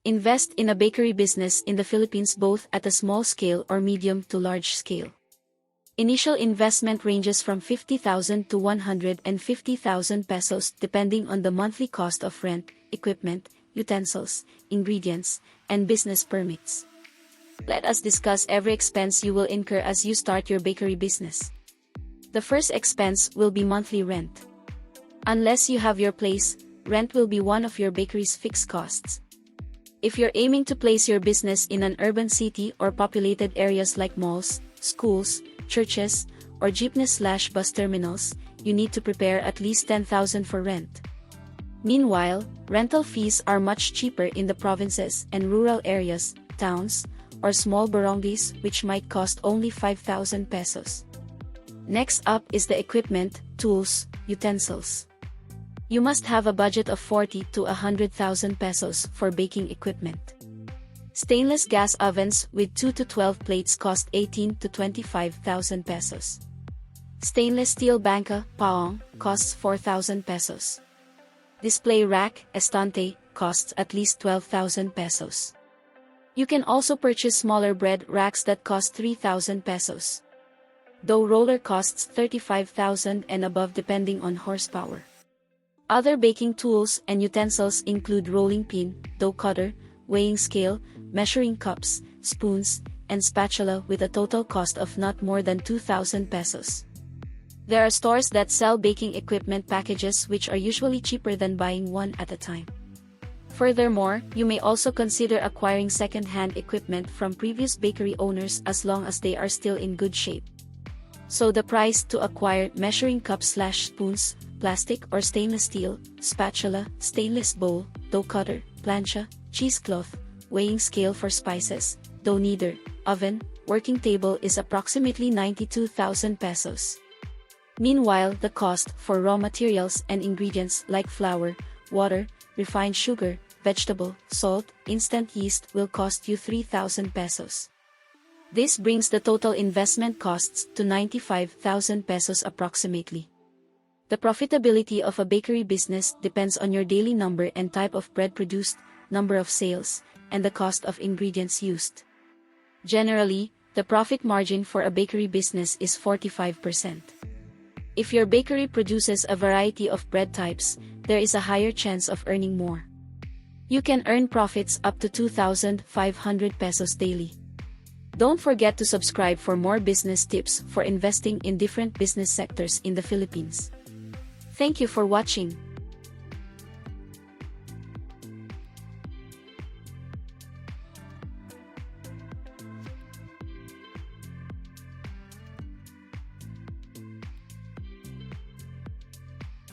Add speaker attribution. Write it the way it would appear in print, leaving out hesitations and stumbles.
Speaker 1: Invest in a bakery business in the Philippines both at a small scale or medium to large scale. Initial investment ranges from 50,000 to 150,000 pesos depending on the monthly cost of rent, equipment, utensils, ingredients, and business permits. Let us discuss every expense you will incur as you start your bakery business. The first expense will be monthly rent. Unless you have your place, rent will be one of your bakery's fixed costs. If you're aiming to place your business in an urban city or populated areas like malls, schools, churches, or jeepneys/bus terminals, you need to prepare at least 10,000 for rent. Meanwhile, rental fees are much cheaper in the provinces and rural areas, towns, or small barangays which might cost only 5,000 pesos. Next up is the equipment, tools, utensils. You must have a budget of 40 to 100,000 pesos for baking equipment. Stainless gas ovens with 2 to 12 plates cost 18 to 25,000 pesos. Stainless steel banca, paong, costs 4,000 pesos. Display rack, estante, costs at least 12,000 pesos. You can also purchase smaller bread racks that cost 3,000 pesos. Dough roller costs 35,000 and above depending on horsepower. Other baking tools and utensils include rolling pin, dough cutter, weighing scale, measuring cups, spoons, and spatula with a total cost of not more than 2,000 pesos. There are stores that sell baking equipment packages which are usually cheaper than buying one at a time. Furthermore, you may also consider acquiring second-hand equipment from previous bakery owners as long as they are still in good shape. So the price to acquire measuring cups/spoons, plastic or stainless steel, spatula, stainless bowl, dough cutter, plancha, cheesecloth, weighing scale for spices, dough kneader, oven, working table is approximately 92,000 pesos. Meanwhile, the cost for raw materials and ingredients like flour, water, refined sugar, vegetable, salt, instant yeast will cost you 3,000 pesos. This brings the total investment costs to 95,000 pesos approximately. The profitability of a bakery business depends on your daily number and type of bread produced, number of sales, and the cost of ingredients used. Generally, the profit margin for a bakery business is 45%. If your bakery produces a variety of bread types, there is a higher chance of earning more. You can earn profits up to 2,500 pesos daily. Don't forget to subscribe for more business tips for investing in different business sectors in the Philippines. Thank you for watching.